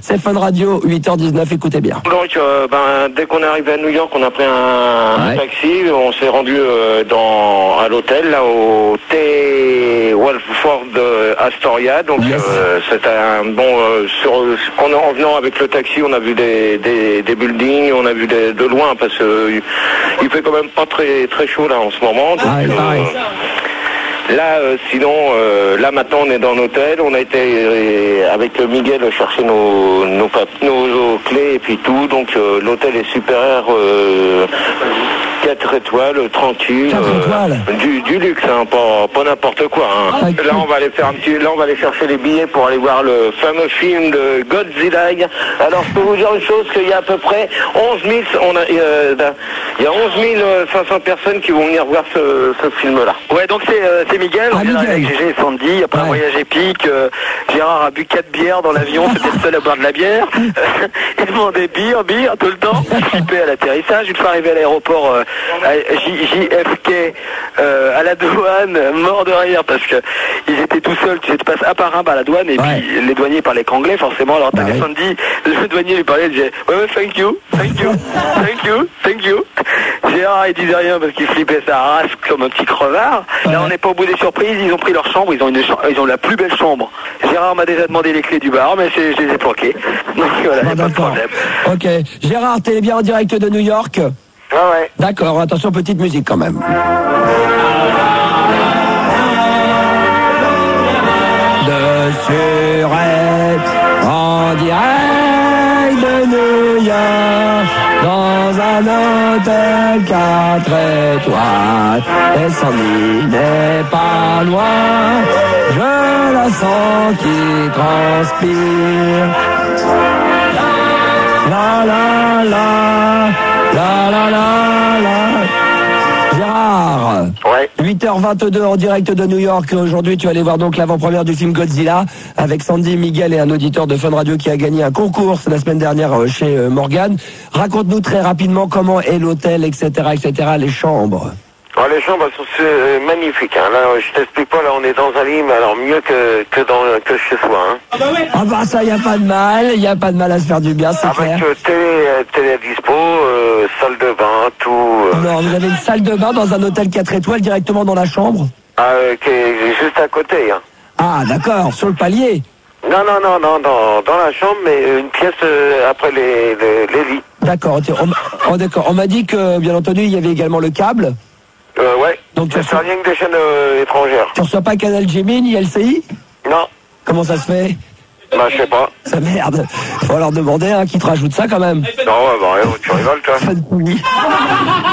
C'est Fun Radio, 8h19, écoutez bien. Donc, dès qu'on est arrivé à New York, on a pris un taxi, on s'est rendu à l'hôtel, là, au T. Walford Astoria. Donc, c'était un bon... en venant avec le taxi, on a vu des buildings, on a vu de loin, parce que il fait quand même pas très, très chaud, là, en ce moment. Donc, là, sinon, là maintenant on est dans l'hôtel, on a été avec Miguel chercher nos clés et puis tout, donc l'hôtel est super, 4 étoiles, tranquille, 4 étoiles. Du luxe, hein, pas n'importe quoi. Hein. Okay. Là on va aller là on va aller chercher les billets pour aller voir le fameux film de Godzilla. Alors je peux vous dire une chose, qu'il y a à peu près 11 000, il y a 11 500 personnes qui vont venir voir ce film-là. Ouais, donc c'est Miguel, on vient avec GG et Sandy, après un voyage épique, Gérard a bu 4 bières dans l'avion, c'était le seul à boire de la bière, il demandait bière tout le temps, il flippait à l'atterrissage, une fois arrivé à l'aéroport à JFK, à la douane, mort de rire, parce que ils étaient tout seuls, tu sais, tu passes un par un par la douane, et puis les douaniers parlaient qu'anglais, forcément, alors t'avais Sandy, le douanier lui parlait, il disait, ouais, thank you, Gérard il disait rien parce qu'il flippait sa race comme un petit crevard. Là on n'est pas au bout des surprises, ils ont pris leur chambre, ils ont la plus belle chambre. Gérard m'a déjà demandé les clés du bar, mais je les ai planquées. Donc voilà, pas de problème. Ok, Gérard, t'es bien en direct de New York? Ouais. D'accord, attention, petite musique quand même. De Surette, en direct de New York, dans un hôtel 4 étoiles, et Sandy n'est pas loin, je la sens qui transpire. La la la, la la la la. Gérard, 8h22 en direct de New York. Aujourd'hui, tu vas aller voir donc l'avant-première du film Godzilla avec Sandy, Miguel et un auditeur de Fun Radio qui a gagné un concours la semaine dernière chez Morgan. Raconte-nous très rapidement comment est l'hôtel, etc., les chambres. Alors, les chambres sont magnifiques. Hein. Là, je t'explique pas. Là, on est dans un lit, mais alors mieux que chez soi. Hein. Ah bah ça, y a pas de mal à se faire du bien, c'est clair. Avec télé à dispo, salle de bain, tout. Non, vous avez une salle de bain dans un hôtel 4 étoiles directement dans la chambre? Qui est juste à côté. Hein. Ah d'accord, sur le palier. Non, dans la chambre, mais une pièce après les lits. D'accord, on m'a dit que, bien entendu, il y avait également le câble. Ouais, donc c'est rien que des chaînes étrangères. Tu reçois pas Canal Gemini, LCI? Non. Comment ça se fait? Bah, je sais pas. Ça merde. Faut leur demander qui te rajoute ça quand même. Non, bah rien, tu rigoles, toi. Fun TV.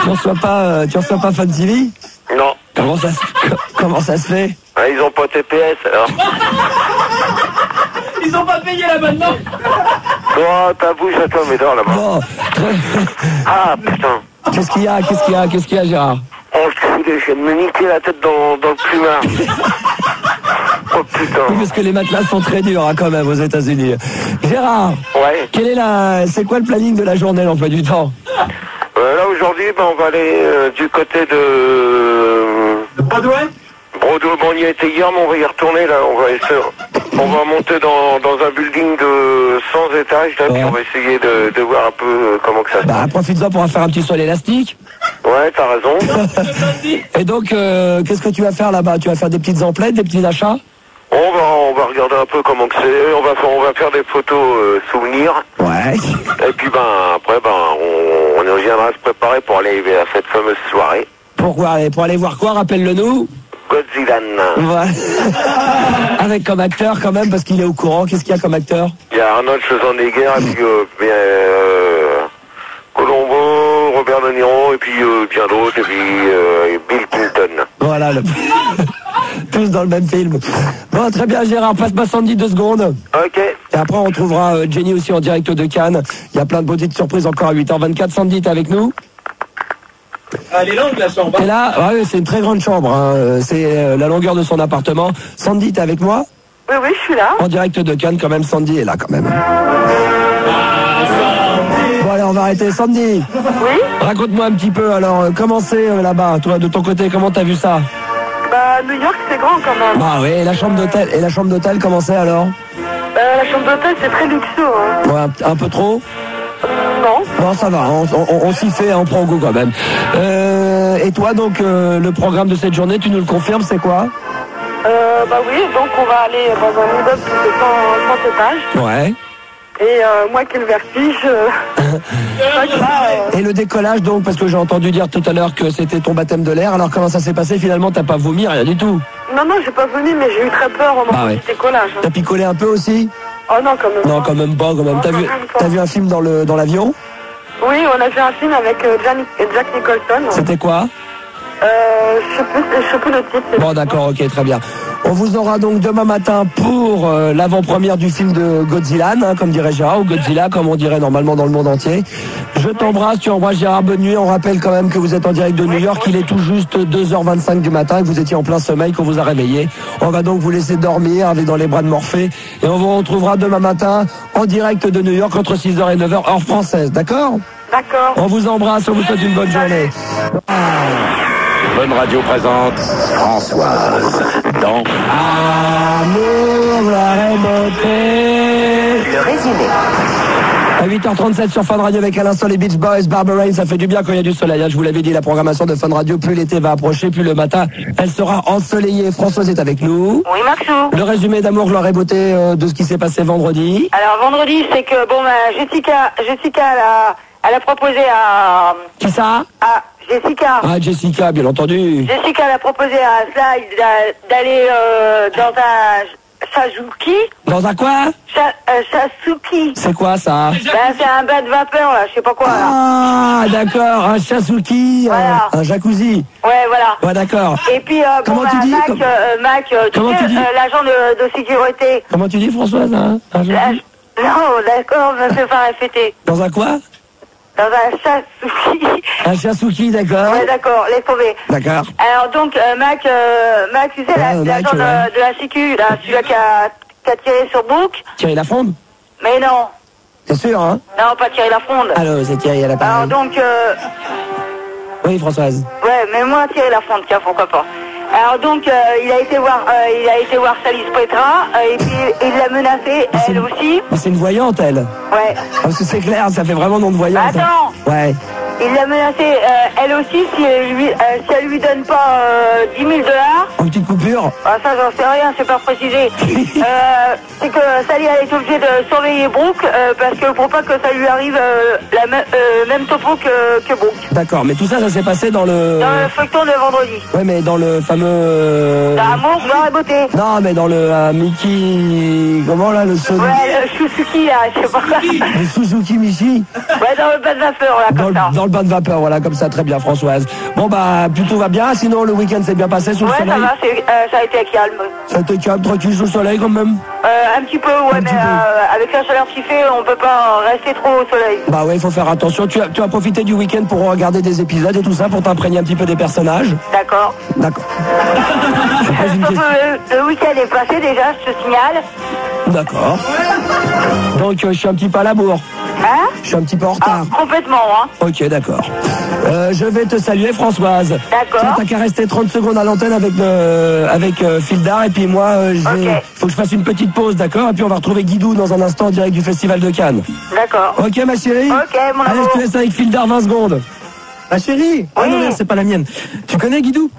Tu reçois pas Fun TV? Non. Comment ça se fait? Ils ont pas TPS, alors. Ils ont pas payé l'abonnement. Toi, ta bouche à toi, mais dors là-bas. Bon. Ah, putain. Qu'est-ce qu'il y a, Gérard? Oh, je vais me niquer la tête dans le plumard. Oh putain. Oui, parce que les matelas sont très durs quand même aux États-Unis. Gérard. Ouais. C'est quoi le planning de la journée, l'emploi du temps? Là aujourd'hui, on va aller du côté de Broadway. On y a été hier, mais on va y retourner là. On va monter dans un building de 100 étages là, puis on va essayer de voir un peu comment que ça se passe. Profite-en pour faire un petit sol élastique. Ouais, t'as raison. Et donc, qu'est-ce que tu vas faire là-bas? Tu vas faire des petites emplettes, des petits achats? On va regarder un peu comment que c'est. On va faire des photos souvenirs. Ouais. Et puis après on viendra se préparer pour aller à cette fameuse soirée. Pourquoi? Pour aller voir quoi? Rappelle-le-nous. Godzilla. Ouais. Avec comme acteur quand même, parce qu'il est au courant. Qu'est-ce qu'il y a comme acteur? Il y a Arnold Schwarzenegger, et puis Colombo, Robert De Niro, et puis bien d'autres, et puis Bill Clinton. Voilà, tous dans le même film. Bon, très bien Gérard, passe-moi Sandy 2 secondes. Ok. Et après on trouvera Jenny aussi en direct de Cannes. Il y a plein de petites surprises encore à 8h24. Sandy, t'es avec nous? Elle est longue la chambre. Et là, c'est une très grande chambre. Hein. C'est la longueur de son appartement. Sandy, t'es avec moi? Oui, je suis là. En direct de Cannes, quand même, Sandy est là, quand même. Bon, allez, on va arrêter. Sandy. Oui. Raconte-moi un petit peu, alors, comment c'est là-bas? Toi, de ton côté, comment t'as vu ça? Bah, New York, c'est grand, quand même. Bah oui, et la chambre d'hôtel, comment c'est, alors? La chambre d'hôtel, c'est très luxueux. Hein. Ouais, un peu trop? Non. Non, ça va, on s'y fait, on prend goût quand même. Et toi, donc, le programme de cette journée, tu nous le confirmes, c'est quoi? Bah oui, donc on va aller dans un immeuble de 100 étages. Ouais. Et moi qui ai le vertige... Et le décollage, donc, parce que j'ai entendu dire tout à l'heure que c'était ton baptême de l'air, alors comment ça s'est passé finalement? T'as pas vomi, rien du tout? Non, j'ai pas vomi, mais j'ai eu très peur au moment du décollage. T'as picolé un peu aussi? Oh non, quand même pas. Non, quand même pas, quand même. T'as vu un film dans l'avion? Oui, on a vu un film avec Jack Nicholson. C'était quoi? Je sais plus le titre. Bon, d'accord, ok, très bien. On vous aura donc demain matin pour l'avant-première du film de Godzilla, hein, comme dirait Gérard, ou Godzilla, comme on dirait normalement dans le monde entier. Je t'embrasse, tu embrasses Gérard, bonne nuit. On rappelle quand même que vous êtes en direct de New York, il est tout juste 2h25 du matin et que vous étiez en plein sommeil, qu'on vous a réveillé. On va donc vous laisser dormir avec dans les bras de Morphée et on vous retrouvera demain matin en direct de New York entre 6h et 9h, heure française, d'accord? D'accord. On vous embrasse, on vous souhaite une bonne journée. Bonne Radio présente Françoise dans Amour, la beauté. le résumé. À 8h37 sur Fun Radio avec à l'instant les Beach Boys, Barbara Rain, ça fait du bien quand il y a du soleil. Hein. Je vous l'avais dit, la programmation de Fun Radio, plus l'été va approcher, plus le matin, elle sera ensoleillée. Françoise est avec nous. Oui, Maxou. Le résumé d'Amour, gloire et beauté de ce qui s'est passé vendredi. Alors, vendredi, c'est que, bon, Jessica, elle a proposé à... Qui ça? Jessica. Ah, Jessica, bien entendu. Jessica, elle a proposé à Sly d'aller dans un Shazuki. Dans un quoi? Shasuki. C'est quoi ça? C'est un bain de vapeur, là, je sais pas quoi, là. Ah, d'accord, un chasuki, Voilà. un jacuzzi. Ouais, voilà. Ouais, d'accord. Et puis, Comment tu dis? Mac, tu Comment tu dis? l'agent de sécurité. Comment tu dis, Françoise, hein? Non, d'accord, on va se faire répéter. Dans un quoi? Dans un Shasuki. Un chasuki, d'accord. Ouais, d'accord, laisse tomber. D'accord. Alors donc, Mac, tu sais, l'agent de la sécu, là, celui-là qui a tiré sur Brooke. Thierry Lafronde? Mais non. C'est sûr, hein? Non, pas Thierry Lafronde. Allô, c'est Thierry à Alors l'appareil. donc, Oui, Françoise. ouais, mais moi Thierry Lafronde, tiens, pourquoi pas. Alors donc, il a été voir Sally Spetra, et puis il l'a menacée, elle aussi. Mais c'est une voyante, elle. Ouais. Parce que c'est clair, ça fait vraiment nom de voyante. Attends. Ouais. Il l'a menacée, elle aussi, si elle lui donne pas 10 000 $. En petite coupure. Ah, ça, j'en sais rien, c'est pas précisé. C'est que Sally a été obligée de surveiller Brooke parce que pour pas que ça lui arrive même topo que Brooke. D'accord, mais tout ça, ça s'est passé dans le... Dans le feuilleton de vendredi. Ouais, mais dans le fameux... Amour, gloire et beauté. Non, mais dans le Mickey... Comment, là, le son... Ouais, le Suzuki, là, je sais pas quoi. Le Suzuki Michi. Ouais, dans le bain de vapeur, là, comme ça. Dans le bain de vapeur, voilà, comme ça, très bien, Françoise. Bon, bah, plutôt va bien, sinon le week-end s'est bien passé sous le soleil. Ouais, ça va, ça a été calme. Ça a été calme, tranquille, sous le soleil, quand même. Un petit peu, ouais, mais avec la chaleur qu'il fait, on peut pas rester trop au soleil. Bah ouais, il faut faire attention. Tu as profité du week-end pour regarder des épisodes et tout ça, pour t'imprégner un petit peu des personnages. D'accord. D'accord. Je pose une question. Le week-end est passé déjà, je te signale. D'accord. Donc, je suis un petit peu à la bourre. Hein? Je suis un petit peu en retard. Complètement, hein. Ok, d'accord. Je vais te saluer, Françoise. D'accord. T'as qu'à rester 30 secondes à l'antenne avec Fildar, et puis moi, faut que je fasse une petite pause, d'accord? Et puis on va retrouver Guidou dans un instant en direct du Festival de Cannes. D'accord. Ok, ma chérie? Ok, mon Allez, amour. je te laisse avec Fildar 20 secondes. Ma chérie? Ah non, c'est pas la mienne. Tu connais Guidou?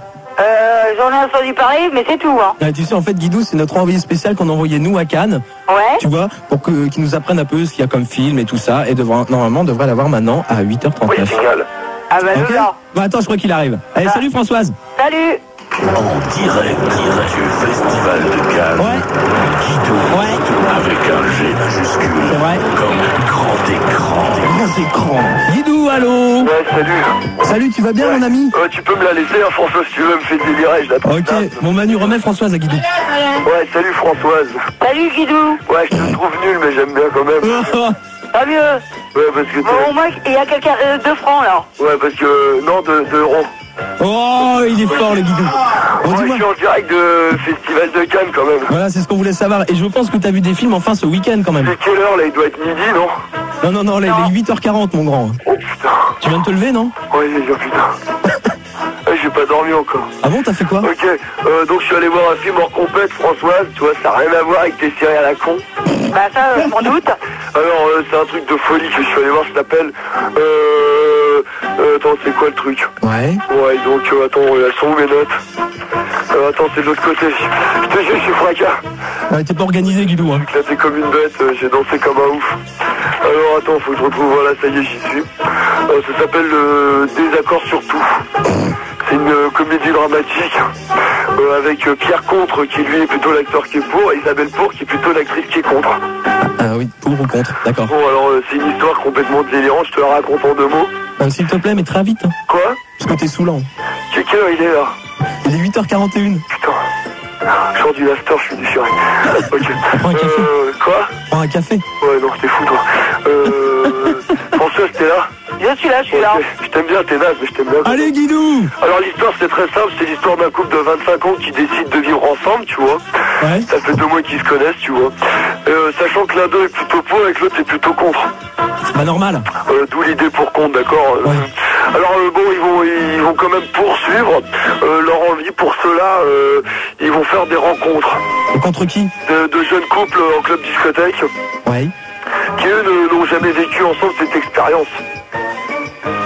J'en ai entendu parler, mais c'est tout, hein. Tu sais, en fait, Guidou, c'est notre envoyé spécial qu'on a envoyé nous à Cannes. Ouais. Tu vois, pour qu'il nous apprenne un peu ce qu'il y a comme film et tout ça. Et normalement, on devrait l'avoir maintenant à 8h39. Oui, génial. Ah bah, Ok. là. Bon, attends, je crois qu'il arrive. Allez, salut Françoise. Salut. En direct du Festival de Cannes. Ouais. Guidou. Ouais. Avec un G majuscule. C'est vrai. Comme grand écran. Grand écran. Guidou, allô? Ouais, salut. Salut, tu vas bien, mon ami? Tu peux me la laisser, hein, François, si tu veux me faire délirer, je l'attends. Ok, bon Manu, remets Françoise à Guidou. Ouais, salut Françoise. Salut, Guidou. Ouais, je te trouve nul, mais j'aime bien quand même. Pas mieux. Ouais, parce que Bon, moi, il y a quelqu'un, 2 francs, là. Ouais, parce que... Non, 2 euros. Oh, il est fort, le Guidou. Bon, Moi, je dis-moi. suis en direct de Festival de Cannes, quand même. Voilà, c'est ce qu'on voulait savoir. Et je pense que t'as vu des films enfin ce week-end quand même. C'est quelle heure, là? Il doit être midi, non? Non, il est 8h40, mon grand. Oh, putain. Tu viens de te lever, non? Ouais, putain. J'ai pas dormi encore. Ah bon, t'as fait quoi? Ok, donc je suis allé voir un film en compète, Françoise. Tu vois, ça n'a rien à voir avec tes séries à la con. Bah ça, je m'en doute. Alors, c'est un truc de folie que je suis allé voir, ça s'appelle... attends, c'est quoi le truc? Ouais. Ouais, donc, attends, elles sont où mes notes? Attends, c'est de l'autre côté. Je te jure, je suis fracas. Ouais, t'es pas organisé, Guidou. Hein. J'ai éclaté comme une bête, j'ai dansé comme un ouf. Alors, attends, faut que je retrouve, voilà, ça y est, j'y suis. Ça s'appelle Désaccord sur tout. C'est une comédie dramatique avec Pierre Contre qui lui est plutôt l'acteur qui est pour et Isabelle Pour qui est plutôt l'actrice qui est contre. Ah oui, pour ou contre, d'accord. Bon alors c'est une histoire complètement délirante, je te la raconte en 2 mots. S'il te plaît, mais très vite. Hein. Quoi? Parce que t'es saoulant. Quelle heure il est là? Il est 8h41. Putain. Je sors du after, je suis déchiré. Ok. Prends un café. Quoi? Prends un café. Ouais non, t'es fou toi. François, t'es là? Je suis là, je suis là. Je t'aime bien, t'es naze, mais je t'aime bien. Allez, Guidou! Alors l'histoire c'est très simple, c'est l'histoire d'un couple de 25 ans qui décide de vivre ensemble, tu vois. Ouais. Ça fait 2 mois qu'ils se connaissent, tu vois. Sachant que l'un d'eux est plutôt pour et que l'autre est plutôt contre. C'est pas normal. D'où l'idée pour contre, d'accord. Ouais. Alors bon, ils vont quand même poursuivre leur envie. Pour cela, ils vont faire des rencontres. Et contre qui? De jeunes couples en club discothèque. Ouais. Qui eux n'ont jamais vécu ensemble cette expérience.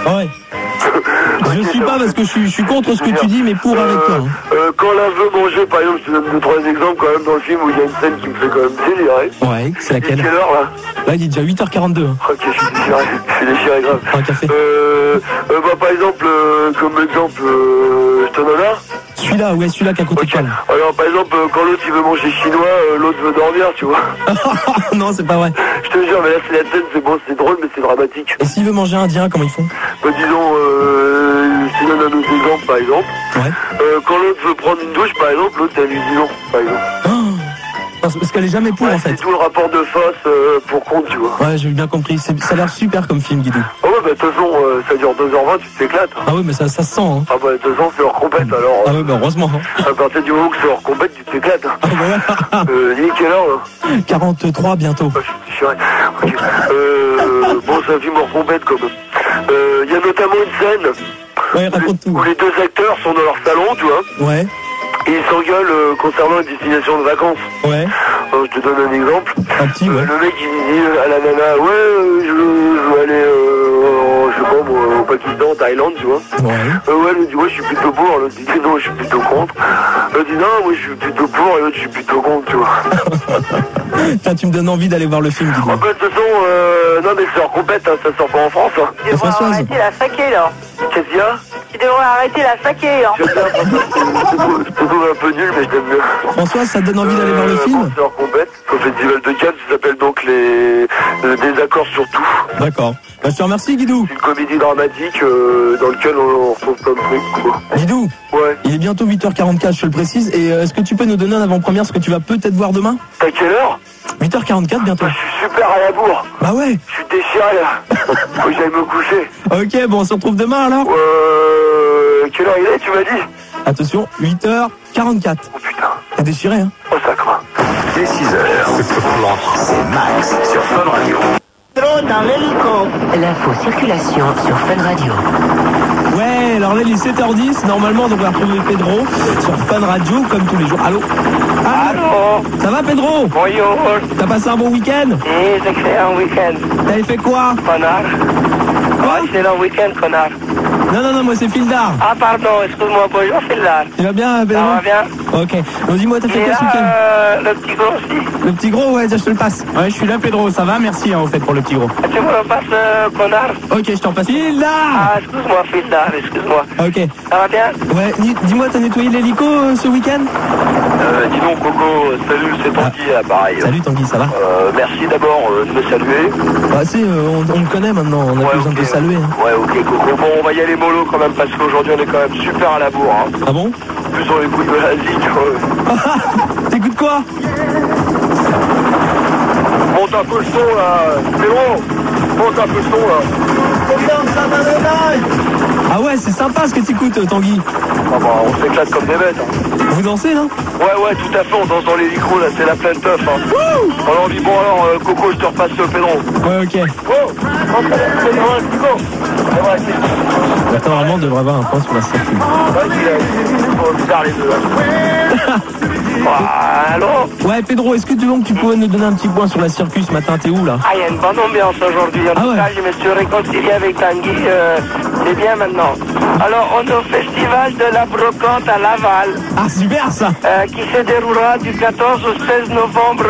Ouais. Je suis pas parce que je suis contre ce que tu dis, mais pour avec toi. Hein. Quand l'un veut manger, par exemple, je te donne 2-3 exemples quand même dans le film où il y a une scène qui me fait quand même délirer. Ouais, c'est laquelle? Quelle heure là? Là, il est déjà 8h42. Hein. Ok, je suis déchiré. Je suis déchiré grave. Un café. Par exemple, comme exemple, je te donne un. Celui-là, ouais, celui-là qui est à côté de toi. Alors, par exemple, quand l'autre il veut manger chinois, l'autre veut dormir, tu vois. Non, c'est pas vrai. Je te jure, mais là, c'est la scène, c'est bon, c'est drôle, mais c'est dramatique. Et s'il veut manger indien, comment ils font? Bah, disons, je te donne un autre exemple, par exemple. Ouais. Quand l'autre veut prendre une douche, par exemple, l'autre, elle lui dit non, par exemple. Parce qu'elle est jamais pour, Ouais, en fait. c'est tout le rapport de force pour compte, tu vois. Ouais, j'ai bien compris. Ça a l'air super comme film, Guidou. Ah ouais, bah, de toute façon, ça dure 2h20, tu t'éclates. Ah ouais, mais ça se sent, hein. Ah bah, de toute façon, c'est hors compète, alors. Ah ouais, bah heureusement. Hein. À partir du moment que c'est hors compète, tu t'éclates. Ah bah ouais. Il est quelle heure, là? 43 bientôt. Ah, je suis déchiré. Ok. Bon, c'est un film hors compète, quand même. Il y a notamment une scène Ouais, raconte tout. où les 2 acteurs sont dans leur salon, tu vois. Ouais, Et ils s'engueulent concernant une destination de vacances. ouais. Alors, je te donne un exemple. Un petit, ouais. Le mec il dit à la nana, ouais, je veux aller, je sais pas moi, au Pakistan, en Thaïlande, tu vois. Ouais. Ouais, elle dit, ouais, je suis plutôt pour. L'autre dit, non, je suis plutôt contre. Elle dit, non, moi je suis plutôt pour, et l'autre, je suis plutôt contre, tu vois. Putain, tu me donnes envie d'aller voir le film, Guidou. En fait, de toute façon, non, mais c'est hors compète, hein, ça sort pas en France. Hein. Tu devrais Françoise. arrêter la saké, là. Qu'est-ce qu'il y a? Tu devrais arrêter la saké, là. J'aime bien, je te trouve un peu nul, mais je t'aime bien. François, ça te donne envie d'aller voir le Bon, film? c'est hors compète, au Festival de Cannes, ça s'appelle donc les Désaccords sur tout. D'accord. Bah, je te remercie, Guidou. C'est une comédie dramatique dans laquelle on retrouve plein de trucs, quoi. Guidou, Ouais. il est bientôt 8h44, je te le précise. Et est-ce que tu peux nous donner un avant-première, ce que tu vas peut-être voir demain? T'as quelle heure? 8h44 bientôt. Je suis super à la bourre. Bah ouais. Je suis déchiré là. Faut que j'aille me coucher. Ok, bon, on se retrouve demain alors. Quelle heure il est, tu m'as dit? Attention, 8h44. Oh putain. T'es déchiré, hein? Oh ça craint. Dès 6h, c'est Max sur Fun Radio. L'info circulation sur Fun Radio. Ouais, alors là, il est 7h10. Normalement, on devrait retrouver Pedro sur Fun Radio, comme tous les jours. Allô? Allô? Ça va, Pedro? Bonjour. T'as passé un bon week-end? Oui, j'ai fait un week-end. T'avais fait quoi? Connard. Quoi? C'est le week-end, connard. Non, moi c'est Fildar. Ah pardon, excuse-moi, bonjour Fildar. Tu vas bien, Pedro? Ça va bien? Ok. Bon, dis-moi, t'as fait Et quoi ce là, week-end? le petit gros aussi. Le petit gros, ouais, tiens, je te le passe. Ouais, je suis là, Pedro. Ça va? Merci, au fait, pour le petit gros. Tu me le passes, connard? Ok, je t'en passe. Fildar! Ah, excuse-moi, Fildar, excuse-moi. Ok. Ça va bien? Ouais, dis-moi, t'as nettoyé l'hélico ce week-end? Dis donc, Coco, salut, c'est Tanguy, là, pareil. Salut Tanguy, ça va? Merci d'abord de me saluer. Bah, on me connaît maintenant, on a plus besoin de te saluer. Hein. Ouais, ok, Coco. Bon, on va y aller mollo quand même, parce qu'aujourd'hui, on est quand même super à la bourre. Hein. Ah bon? Plus on écoute de la zik. T'écoutes quoi? Monte un peu le son, là. C'est bon. Monte un peu le son, là. Ah ouais, c'est sympa ce que t'écoutes, Tanguy. Ah bah, on s'éclate comme des bêtes. Hein. Vous dansez, là? Ouais, tout à fait, on danse dans les micros, là, c'est la pleine teuf. Hein. Alors on dit, bon alors, Coco, je te repasse Pedro. Ouais, ok. Attends, vraiment, on devrait avoir un point sur la circuit. Vas-y, bizarre les deux, là. Allô? Ouais, Pedro, est-ce que tu pouvais nous donner un petit point sur la circuit ce matin? T'es où, là? Ah, il y a une bonne ambiance aujourd'hui. En tout cas, je me suis réconcilié avec Tanguy. C'est bien maintenant. Alors, on est au festival de la brocante à Laval. Ah, super, ça! Qui se déroulera du 14 au 16 novembre.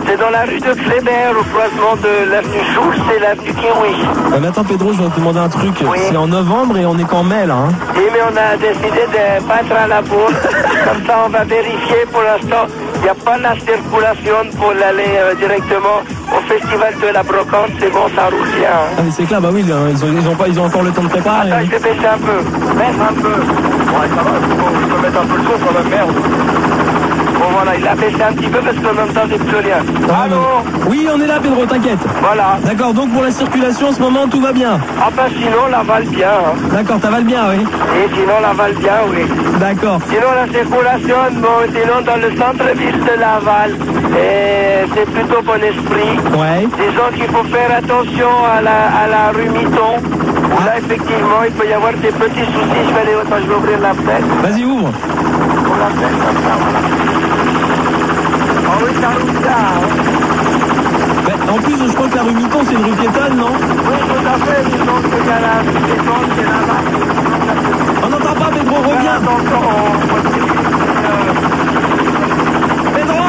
C'est dans la rue de Kléber, au croisement de l'avenue Schultz et l'avenue Kiwi. Mais attends, Pedro, je vais te demander un truc. Oui. C'est en novembre et on est qu'en mai, là, hein? Oui, mais on a décidé de pas être à la bourre. Comme ça, on va vérifier. Pour l'instant, il n'y a pas la circulation pour aller directement au festival de la brocante. C'est bon, ça roule bien. Hein. Ah, mais c'est clair, bah oui, ils ont encore le temps de préparer. Attends, je vais baisser un peu. Baisse un peu. Ouais, ça va, je peux mettre un peu le son, ça va merde. Bon voilà, il a baissé un petit peu parce qu'en même temps, j'ai plus rien. Ah, allô? Oui, on est là, Pedro, t'inquiète. Voilà. D'accord, donc pour la circulation, en ce moment, tout va bien. Ah bah sinon, Laval bien. Hein. D'accord, t'avales bien, oui. Et sinon, Laval bien, oui. D'accord. Sinon, la circulation, bon, sinon, dans le centre-ville de Laval, c'est plutôt bon esprit. Ouais. Disons qu'il faut faire attention à la rue Miton. Où là, effectivement, il peut y avoir des petits soucis. Je vais ouvrir la fenêtre. Vas-y, ouvre. Pour la fenêtre, comme ça, voilà. Ah oui, ça roule bien, hein. En plus, je crois que la rue Miton, c'est une rue piétonne, non? Oui, tout à fait. Disons qu'il y a la rue piétonne, c'est là-bas. On n'entend pas, Pedro, reviens. Pedro!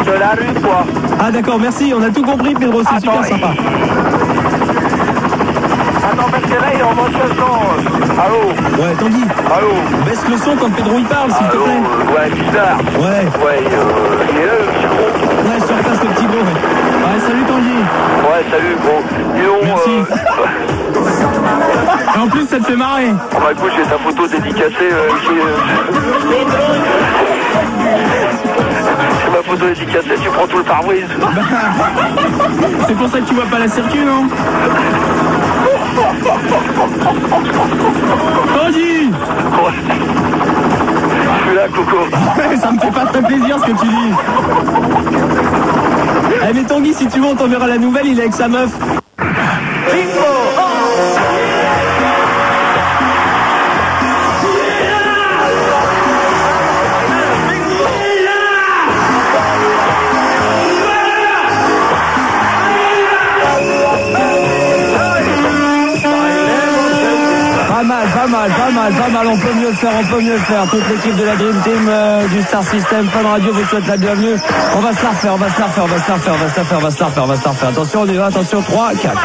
De la rue, quoi. Ah d'accord, merci, on a tout compris, Pedro, c'est super sympa. Attends, parce que là, il est en mode son. Allô? Ouais, Tanguy. Allô? Baisse le son quand Pedro il parle, s'il te plaît. Ouais, bizarre. Ouais. Ouais, il est là, le petit gros. Ouais, je te repasse le petit gros, ouais. Ouais, salut Tanguy. Ouais, salut, gros. Merci. Et en plus, ça te fait marrer. Oh bah écoute, j'ai ta photo dédicacée. C'est ma photo dédicacée, tu prends tout le pare-brise. C'est pour ça que tu vois pas la circuit, non? Tanguy! Ouais. Je suis là, Coco. Ça me fait pas très plaisir ce que tu dis. Eh mais Tanguy, si tu veux, on t'enverra la nouvelle, il est avec sa meuf. Bingo! Pas mal, on peut mieux faire. Toute l'équipe de la Dream Team du Star System Fun Radio vous souhaite la bienvenue. On va se la refaire. Attention, on y va, attention, 3, 4.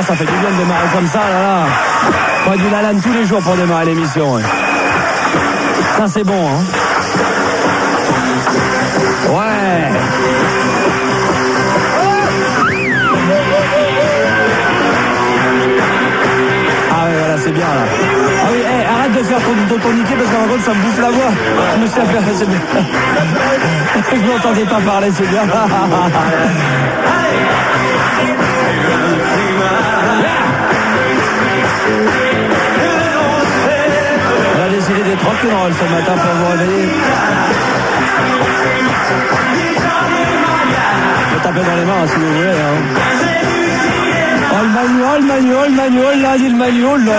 Ça fait du bien de démarrer comme ça, là. Pas du Lalanne tous les jours pour démarrer l'émission. Ouais. Ça, c'est bon, hein. Ouais. Ah ouais, voilà, c'est bien, là. Ah oui, hey, arrête de faire ton tourniquet parce qu'en gros, ça me bouffe la voix. Je me suis aperçu, c'est bien. Je m'entendais pas parler, c'est bien. On a décidé d'être rock'n'roll ce matin pour vous réveiller. Je peux taper dans les mains si vous voulez. Hein. Oh le manuel, là, dit le manuel. La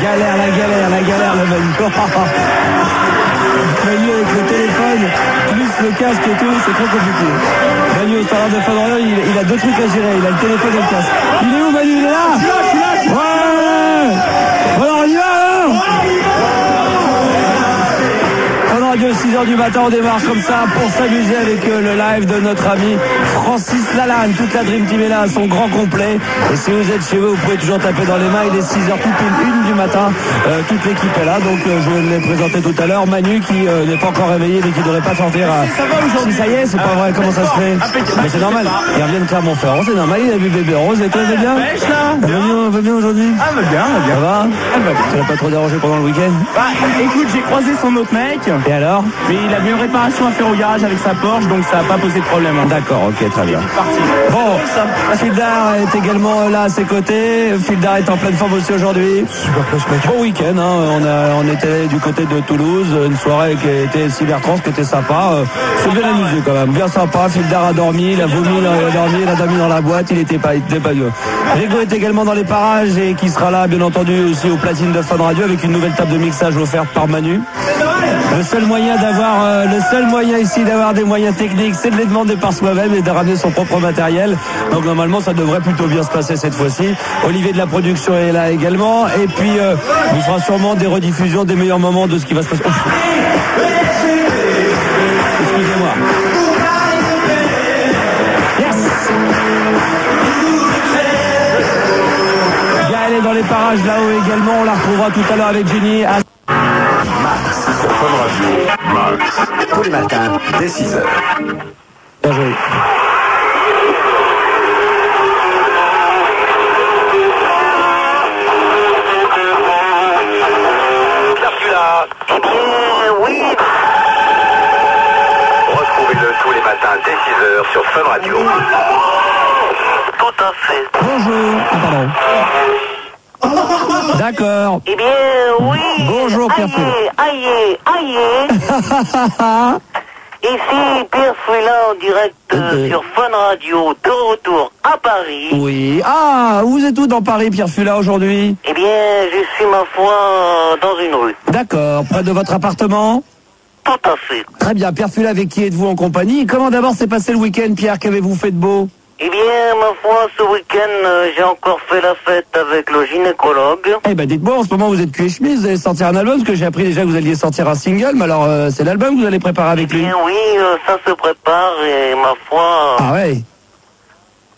galère, le manuel. Manu avec le téléphone, plus le casque et tout, c'est très compliqué. Manu au standard de Fun Radio, il a deux trucs à gérer, il a le téléphone et le casque. Il est où Manu? Il est là? Ouais. Alors on y va, hein? Fun Radio 6h 6h du matin, on démarre comme ça pour s'amuser avec le live de notre ami Francis Lalanne. Toute la Dream Team est là, son grand complet. Et si vous êtes chez vous, vous pouvez toujours taper dans les mains. Il est 6h tout pile 1 du matin. Toute l'équipe est là. Donc je l'ai présenté tout à l'heure. Manu qui n'est pas encore réveillé mais qui ne devrait pas sortir. Ça va aujourd'hui. Si ça y est, c'est pas vrai. Comment ça se fait? Mais c'est normal. Il revient de Clermont-Ferrand, c'est normal. Il a vu bébé Rose. Et toi, va bien? Va bien aujourd'hui? Ah, va bien. Ça va? Tu l'as pas trop dérangé pendant le week-end? Bah, écoute, j'ai croisé son autre mec. Et alors? Mais il avait une réparation à faire au garage avec sa Porsche, donc ça n'a pas posé de problème. D'accord, ok, très bien. Parti. Bon, Fildar est également là à ses côtés. Fildar est en pleine forme aussi aujourd'hui. Bon week-end, hein. On était du côté de Toulouse, une soirée qui était cybertrans, qui était sympa. C'est bien amusé quand même, bien sympa. Fildar a dormi, il a vomi, il a dormi dans la boîte, il était pas mieux. Rigo est également dans les parages et qui sera là, bien entendu, aussi au platine de Fun Radio avec une nouvelle table de mixage offerte par Manu. Le seul moyen ici d'avoir des moyens techniques, c'est de les demander par soi-même et de ramener son propre matériel. Donc normalement, ça devrait plutôt bien se passer cette fois-ci. Olivier de la production est là également. Et puis, il fera sûrement des rediffusions des meilleurs moments de ce qui va se passer. Excusez-moi. Yes. Gaël est dans les parages là-haut également. On la retrouvera tout à l'heure avec Jenny. Max sur Fun Radio. Max. Tous les matins, dès 6h. Bien joué. Oui. Retrouvez-le tous les matins dès 6h sur Fun Radio. Tout à fait. Bonjour. Ah, pardon. D'accord. Eh bien, oui. Bonjour, Pierre Fouillard. Aïe. Ici, Pierre Fouillard en direct sur Fun Radio, de retour à Paris. Oui. Ah, vous êtes où dans Paris, Pierre Fula, aujourd'hui? Eh bien, je suis, ma foi, dans une rue. D'accord. Près de votre appartement? Tout à fait. Très bien. Pierre Fula, avec qui êtes-vous en compagnie? Comment d'abord s'est passé le week-end, Pierre? Qu'avez-vous fait de beau? Eh bien, ma foi, ce week-end, j'ai encore fait la fête avec le gynécologue. Eh ben, dites-moi, en ce moment, vous êtes cul et chemise, vous allez sortir un album, parce que j'ai appris déjà que vous alliez sortir un single, mais alors, c'est l'album que vous allez préparer avec lui? Eh bien, oui, ça se prépare, et ma foi... Ah ouais.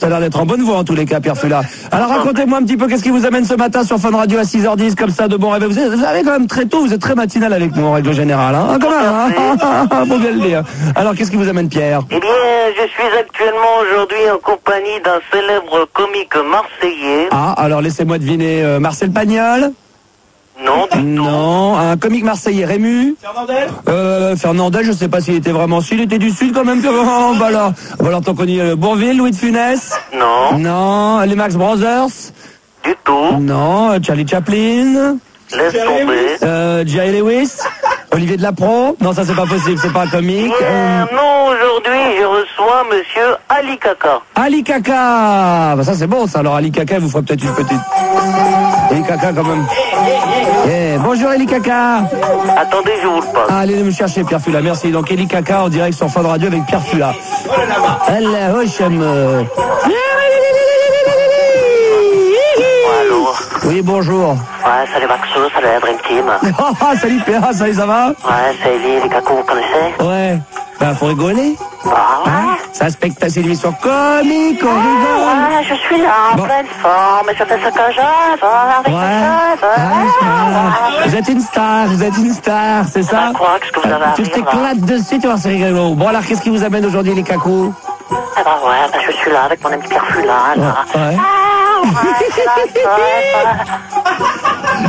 Ça a l'air d'être en bonne voie en tous les cas, Pierre Fula. Alors racontez-moi un petit peu qu'est-ce qui vous amène ce matin sur Fun Radio à 6h10, comme ça, de bon réveil. Vous avez quand même très tôt, vous êtes très matinal avec nous en règle générale, hein, quand même, hein. Faut bien le dire. Alors qu'est-ce qui vous amène, Pierre? Eh bien, je suis actuellement aujourd'hui en compagnie d'un célèbre comique marseillais. Ah, alors laissez-moi deviner, Marcel Pagnol? Non, du tout. Non, un comique marseillais, Rému? Fernandel, je sais pas s'il était vraiment s'il était du sud quand même. Oh, bah alors t'en connais Bourville, Louis de Funès? Non. Non, les Max Brothers? Du tout. Non, Charlie Chaplin? Laisse tomber. Jerry Lewis? Olivier de la Pro? Non, ça c'est pas possible, c'est pas un comique. Non, aujourd'hui, je reçois monsieur Ali Kaka. Ali Kaka! Bah ça c'est bon ça, alors Ali Kaka vous fera peut-être une petite... Ali Kaka quand même. Bonjour Ali Kaka! Attendez, je vous le passe. Allez me chercher Pierre Fula, merci. Donc Eli Kaka en direct sur Fun Radio avec Pierre Fula. Allah, Allô? Oui, bonjour. Ouais, salut Maxo, salut la Dream Team. Salut Pierre, salut, ça va? Ouais, c'est Eli, les cacos, vous connaissez? Ouais. Bah, faut rigoler. Ah ouais? C'est un spectacle, c'est une émission comique, on rigole. Ouais, je suis là, en pleine forme, et je fais ce que je veux, Vous êtes une star, c'est ça? Qu'est-ce que vous avez à Tu rire, t'éclates dessus, tu vois, c'est rigolo. Bon, alors, qu'est-ce qui vous amène aujourd'hui, les cacos? Eh ben ouais, je suis là avec mon ami Pierre Fula, là. Ouais.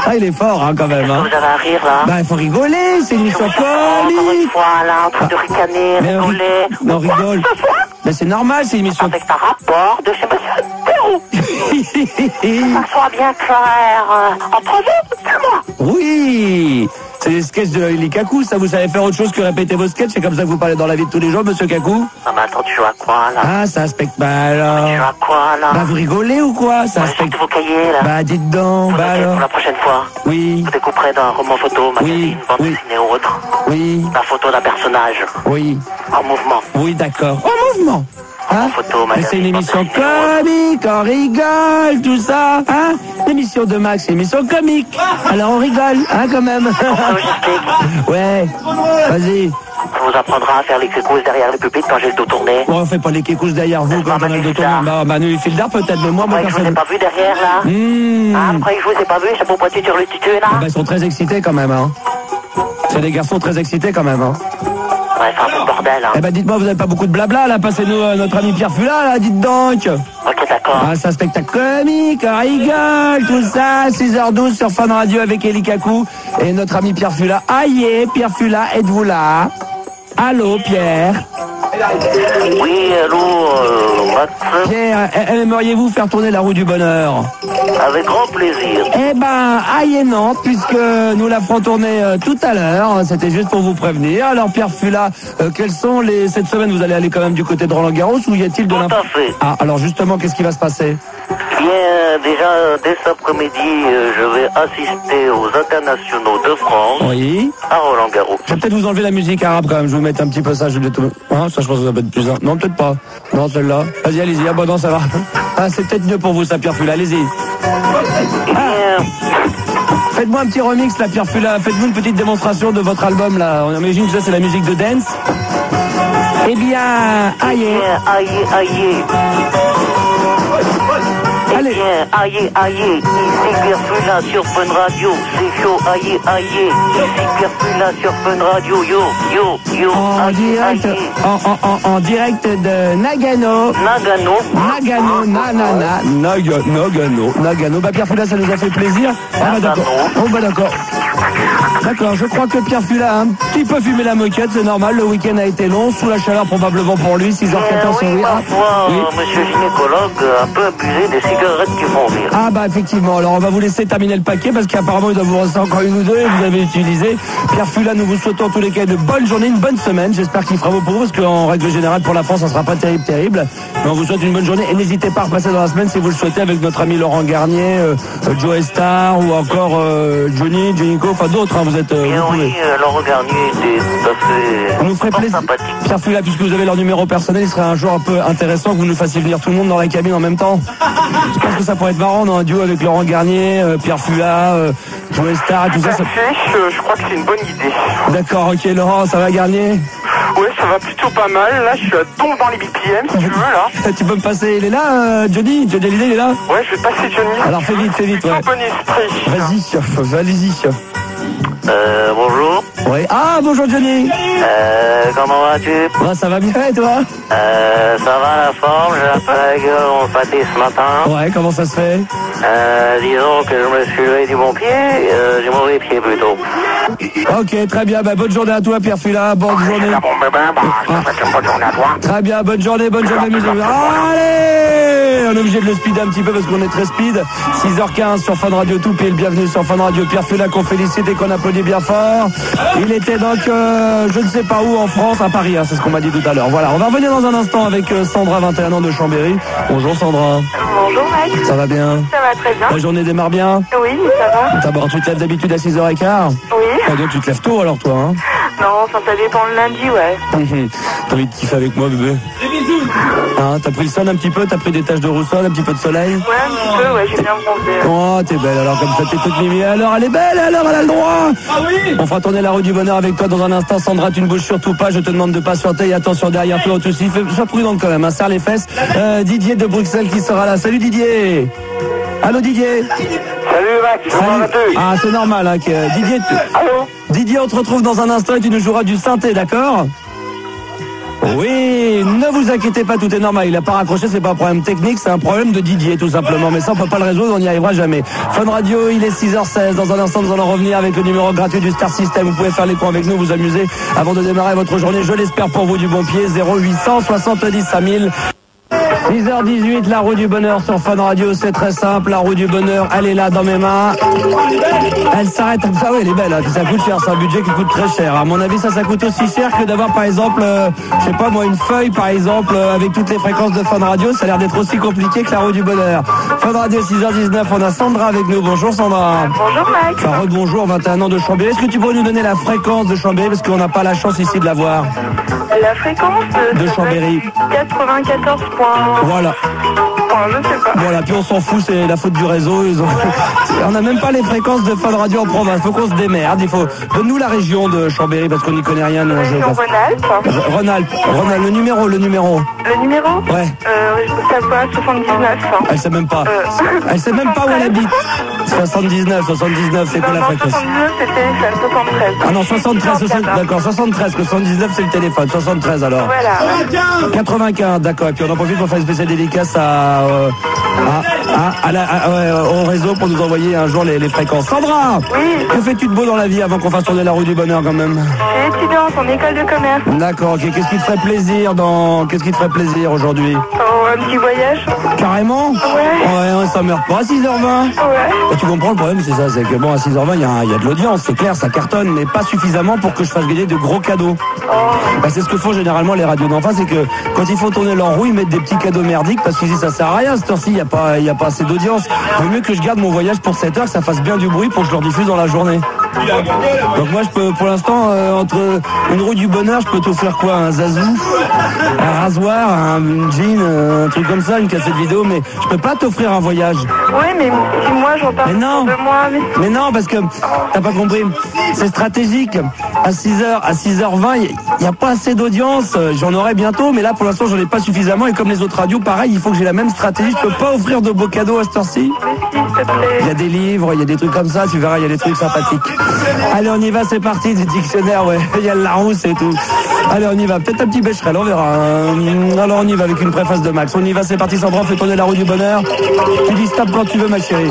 Ah, il est fort, hein, quand même. Qu'est-ce Hein. que vous avez à rire, là? Bah, il faut rigoler, c'est une émission Encore une comique. fois, là, en train de ricaner, Mais rigoler. on rigole. Mais c'est normal, c'est une émission. Avec un rapport de chez monsieur Pérou. Ça soit bien clair. Entre vous et moi. Oui. C'est les sketchs de Eli Kakou, ça, vous savez faire autre chose que répéter vos sketchs, c'est comme ça que vous parlez dans la vie de tous les jours, monsieur Kakou? Non, mais attends, tu joues à quoi, là? Ah, c'est un spectacle, bah alors... Tu joues à quoi, là? Bah, vous rigolez ou quoi? C'est un Sortez spectacle... vos cahiers, là. Bah, dites donc, bah Notez alors... pour la prochaine fois. Oui, Vous découperez d'un roman photo, magazine, bande oui. dessinée ou autre. oui, La photo d'un personnage oui, en mouvement. oui, d'accord. En mouvement. Hein? Photo, Mais c'est une magazine, émission bande dessinée ou autre. comique, on rigole, tout ça, hein? L'émission de Max, c'est une émission comique. Alors on rigole, hein, quand même. Pourquoi j'explique? Ouais, vas-y. vous apprendra à faire les quécousses derrière le pupitre quand j'ai le dos tourné. Bon, on fait pas les quécousses derrière vous quand on a le dos tourné. Bah, Manu Fildar peut-être, mais moi, Ouais, je vous ai pas vu derrière, là. Ah, après, je vous ai pas vu, chapeau pointu sur le tutu, là. Bah, ils sont très excités quand même, hein. C'est des garçons très excités quand même, hein. Ouais, c'est un peu le bordel, hein. Eh ben, dites-moi, vous avez pas beaucoup de blabla, là. Passez-nous notre ami Pierre Fula, là, dites donc. Ok, d'accord. Ah, c'est un spectacle comique, on rigole, tout ça. 6h12 sur Fun Radio avec Eli Kakou et notre ami Pierre Fula. Aïe, Pierre Fula, êtes-vous là? Allô, Pierre? Oui, allô, Max. Pierre, aimeriez-vous faire tourner la roue du bonheur? Avec grand plaisir. Eh ben, aïe et non, puisque nous la ferons tourner tout à l'heure. C'était juste pour vous prévenir. Alors, Pierre Fula, quelles sont cette semaine, vous allez aller quand même du côté de Roland-Garros ou y a-t-il de Tout à fait. Ah, alors justement, qu'est-ce qui va se passer? Bien, déjà, dès cet après-midi, je vais assister aux internationaux de France. Oui. À Roland-Garros. Je vais peut-être vous enlever la musique arabe quand même. Je vais vous mettre un petit peu ça. Je vais tout... Hein, ça, je pense que ça peut être plus... Non, peut-être pas. Non, celle-là. Vas-y, allez-y. Ah, bon, non, ça va. Ah, c'est peut-être mieux pour vous, ça, Pierre Fula. Allez-y. Ah. Faites-moi un petit remix, là, Pierre Fula. Faites-vous une petite démonstration de votre album, là. On imagine que ça, c'est la musique de dance. Eh bien, aïe. Aïe, aïe. Allez. Aïe, aïe, ici Pierre Fula sur Fun Radio, c'est chaud, aïe, aïe, ici Pierre Fula sur Fun Radio, yo, en direct, en direct de Nagano. Nagano. Bah, Pierre Fula, ça nous a fait plaisir. Ah, bah, d'accord. Oh, bah, d'accord. D'accord, je crois que Pierre Fula a un petit peu fumé la moquette, c'est normal, le week-end a été long, sous la chaleur probablement pour lui, 6h14 oui, monsieur gynécologue, un peu abusé des cigarettes qui font rire. Ah bah effectivement, alors on va vous laisser terminer le paquet parce qu'apparemment il doit vous rester encore une ou deux et vous avez utilisé. Pierre Fula, nous vous souhaitons en tous les cas de bonnes journées, une bonne semaine, j'espère qu'il fera beau pour vous parce qu'en règle générale pour la France ça sera pas terrible, mais on vous souhaite une bonne journée et n'hésitez pas à repasser dans la semaine si vous le souhaitez avec notre ami Laurent Garnier, Joe Star ou encore Johnny, Jonico, enfin d'autres, hein, vous êtes... oui, Laurent Garnier était tout à fait... On nous ferait plaisir, sympathique. Pierre Fula, puisque vous avez leur numéro personnel, il serait un jour un peu intéressant que vous nous fassiez venir tout le monde dans la cabine en même temps. Je pense que ça pourrait être marrant dans un duo avec Laurent Garnier, Pierre Fula, Joe Star et tout ça. Je crois que c'est une bonne idée. D'accord, ok, Laurent, ça va Garnier? Ouais, ça va plutôt pas mal. Là, je suis à tombe dans les BPM, si tu veux, là. Tu peux me passer, il est là, Johnny Hallyday, il est là? Ouais, je vais passer Johnny. Alors fais vite, Plutôt bon esprit. Vas-y, allez-y. Bonjour. Oui. Ah, bonjour Johnny. Comment vas-tu? Bah, ça va bien et toi? Ça va la forme, j'ai un peu la gueule en pâté ce matin. Ouais, comment ça se fait? Disons que je me suis levé du bon pied, du mauvais pied plutôt. Ok, très bien, bah, bonne journée à toi Pierre Fula, bonne journée. Bonne journée à toi. Très bien, bonne journée musique. Allez, on est obligé de le speeder un petit peu parce qu'on est très speed. 6h15 sur Fun Radio, tout pile, bienvenue sur Fun Radio. Pierre Fula qu'on félicite et qu'on applaudit bien fort. Il était donc, je ne sais pas où en France, à Paris, hein, c'est ce qu'on m'a dit tout à l'heure. Voilà, on va revenir dans un instant avec Sandra, 21 ans de Chambéry. Bonjour Sandra. Bonjour Max. Ça va bien? Ça va très bien. La journée démarre bien? Oui, ça va. D'abord, tu te lèves d'habitude à 6h15? Oui. Ah, donc tu te lèves tôt alors toi, hein? Non, ça dépend le lundi, ouais. T'as envie de kiffer avec moi, bébé? Des bisous! Hein, t'as pris le sol un petit peu? T'as pris des taches de roussol, un petit peu de soleil? Ouais, un petit peu, ouais, j'ai bien bronzé. Oh, t'es belle alors, comme ça t'es toute mimi. Alors, elle est belle, alors elle a le droit! Ah oui! On fera tourner la rue du bonheur avec toi dans un instant. Sandra, tu ne bouges surtout pas, je te demande de patienter et attention derrière toi aussi. Sois prudent quand même, hein, serre les fesses. Didier de Bruxelles qui sera là. Salut Didier! Allô Didier? Salut Max, comment vas-tu? Ah, c'est normal, hein, que Didier... Allô? Didier, on te retrouve dans un instant et tu nous joueras du synthé, d'accord? Oui, ne vous inquiétez pas, tout est normal. Il n'a pas raccroché, c'est pas un problème technique, c'est un problème de Didier, tout simplement. Mais ça, on peut pas le résoudre, on n'y arrivera jamais. Fun Radio, il est 6h16. Dans un instant, nous allons revenir avec le numéro gratuit du Star System. Vous pouvez faire les coins avec nous, vous amuser avant de démarrer votre journée. Je l'espère pour vous du bon pied. 0800 70 5000. 6h18, la roue du bonheur sur Fun Radio, c'est très simple. La roue du bonheur, elle est là dans mes mains. Elle s'arrête. Ah oui, elle est belle, hein. Ça coûte cher, c'est un budget qui coûte très cher. À mon avis, ça coûte aussi cher que d'avoir par exemple, je sais pas moi, une feuille par exemple, avec toutes les fréquences de Fun Radio. Ça a l'air d'être aussi compliqué que la roue du bonheur. Fun Radio, 6h19, on a Sandra avec nous. Bonjour Sandra. Bonjour Max. Enfin, rebonjour, 21 ans de Chambéry. Est-ce que tu pourrais nous donner la fréquence de Chambéry parce qu'on n'a pas la chance ici de la voir? La fréquence de Chambéry. 94. Voilà. je sais pas. Voilà, puis on s'en fout, c'est la faute du réseau. On n'a même pas les fréquences de Fun Radio en province. Faut qu'on se démerde. Donne-nous la région de Chambéry parce qu'on n'y connaît rien. Nous, Région Rhône-Alpes. Rhône-Alpes, le numéro. Le numéro Ouais. Savoie 79. Elle sait même pas. Elle sait même pas où elle habite. 79, c'est quoi la fréquence? 79, c'est le téléphone, 73. Ah non, 73, d'accord, 73, que 79 c'est le téléphone, 73 alors. Voilà. 95, d'accord, et puis on en profite pour faire une spéciale dédicace au réseau pour nous envoyer un jour les fréquences. Sandra, oui. Que fais-tu de beau dans la vie avant qu'on fasse tourner la roue du bonheur quand même? Je suis étudiante en école de commerce. D'accord, ok, qu'est-ce qui te ferait plaisir aujourd'hui? Un petit voyage. Carrément? Ouais, ça meurt pas à 6h20. Ouais. Et tu comprends le problème, c'est ça, c'est que bon, à 6h20, il y a de l'audience, c'est clair, ça cartonne, mais pas suffisamment pour que je fasse gagner de gros cadeaux. Bah, c'est ce que font généralement les radios d'en face, c'est que quand il faut tourner leur roue, ils mettent des petits cadeaux merdiques parce qu'ils disent ça sert à rien, cette heure-ci, il y a pas assez d'audience. Il vaut mieux que je garde mon voyage pour 7 heures, que ça fasse bien du bruit pour que je leur diffuse dans la journée. Donc moi, je peux, pour l'instant, entre une roue du bonheur, je peux t'offrir quoi? Un zazou, un rasoir, un jean, un truc comme ça, une cassette vidéo, mais je peux pas t'offrir un voyage. Oui, mais si moi j'en parle de moi. Mais non, parce que t'as pas compris. C'est stratégique. À 6h20, il n'y a pas assez d'audience. J'en aurai bientôt, mais là pour l'instant j'en ai pas suffisamment. Et comme les autres radios, pareil, il faut que j'ai la même stratégie. Je peux pas offrir de beaux cadeaux à cette heure-ci. Il y a des livres, il y a des trucs comme ça. Tu verras, il y a des trucs sympathiques. Allez, on y va, c'est parti. Du dictionnaire, ouais. Il y a le Larousse et tout. Allez, on y va. Peut-être un petit Becherel, on verra. Alors on y va avec une préface de Max. On y va, c'est parti. Sandra, fais tourner la roue du bonheur. Tu dis stop quand tu veux, ma chérie.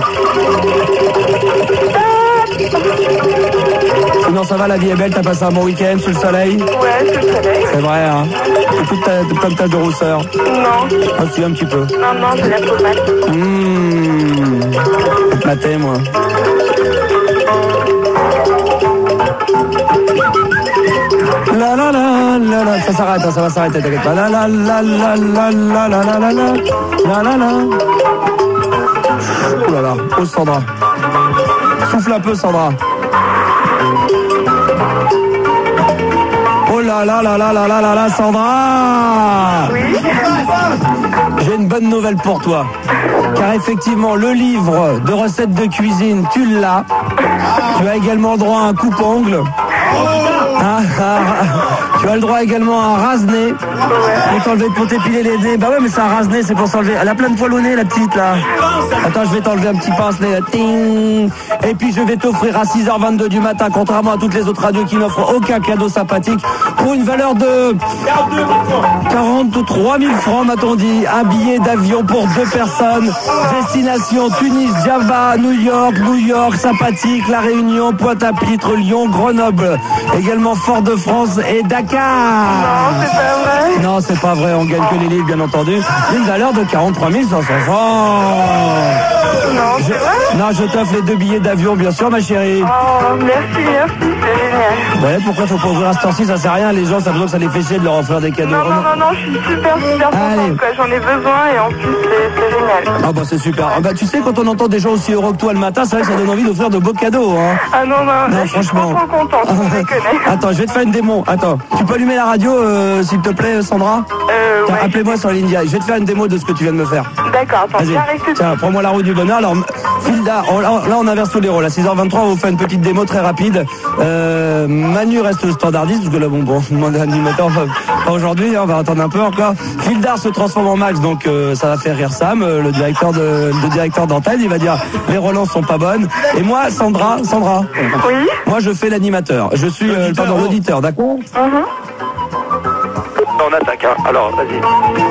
Sinon ça va, la vie est belle, t'as passé un bon week-end sous le soleil? Ouais, sous le soleil. C'est vrai, hein? Toute ta tache de rousseur? Non. Ah si, un petit peu. Non, j'ai la peau mate. Je te matais, moi. La la la la la, ça s'arrête, ça va s'arrêter, t'inquiète pas. La la la la la la la la la la la la la. Oh là là, oh Sandra. Souffle un peu, Sandra. Oh là là là là là là là là, Sandra. Oui. J'ai une bonne nouvelle pour toi. Car effectivement, le livre de recettes de cuisine, tu l'as. Tu as également le droit à un coupe-ongle. Tu as le droit également à un rase-nez. Pour t'épiler les nez. Bah ouais, mais c'est un rase-nez, c'est pour s'enlever. Elle a plein de poils au nez, la petite, là. Attends, je vais t'enlever un petit pince-nez, là. Ting. Et puis je vais t'offrir à 6h22 du matin, contrairement à toutes les autres radios qui n'offrent aucun cadeau sympathique, pour une valeur de 43 000 francs, m'a-t-on dit. Un billet d'avion pour 2 personnes. Destination Tunis, Java, New York, sympathique, La Réunion, Pointe-à-Pitre, Lyon, Grenoble. Également Fort-de-France et Dakar. Non, c'est pas vrai. Non, c'est pas vrai, on gagne que les livres, bien entendu. Une valeur de 43 500 francs. Non, c'est vrai. Non, je t'offre les 2 billets d'avion, bien sûr, ma chérie. Oh, merci, c'est génial. Ouais, pourquoi faut pas ouvrir à cette heure-ci? Ça sert à rien, les gens, ça a besoin que ça les fait chier de leur offrir des cadeaux. Non, je suis super contente, quoi. J'en ai besoin et en plus, c'est génial. Ah bah c'est super. Ah bah tu sais, quand on entend des gens aussi heureux que toi le matin, c'est vrai que ça donne envie d'offrir de beaux cadeaux, hein. Ah non, là, franchement. Je suis trop contente, je déconne. Attends, je vais te faire une démo. Attends, tu peux allumer la radio, s'il te plaît, Sandra? Ouais. Appelez-moi sur l'India. Je vais te faire une démo de ce que tu viens de me faire. D'accord, attends, j'arrive tout de suite. Tiens, prends-moi la roue du bonheur. Alors, Hilda, là on inverse tous les rôles. À 6h23, on va vous faire une petite démo très rapide. Manu reste standardiste, parce que là, bon, on demande à l'animateur, pas aujourd'hui, hein, on va attendre un peu encore. Hildar se transforme en Max, donc ça va faire rire Sam, le directeur d'antenne. Il va dire les relances sont pas bonnes. Et moi, Sandra. Oui. Moi, je fais l'animateur. Je suis l'auditeur, d'accord? On attaque, hein. Alors, vas-y.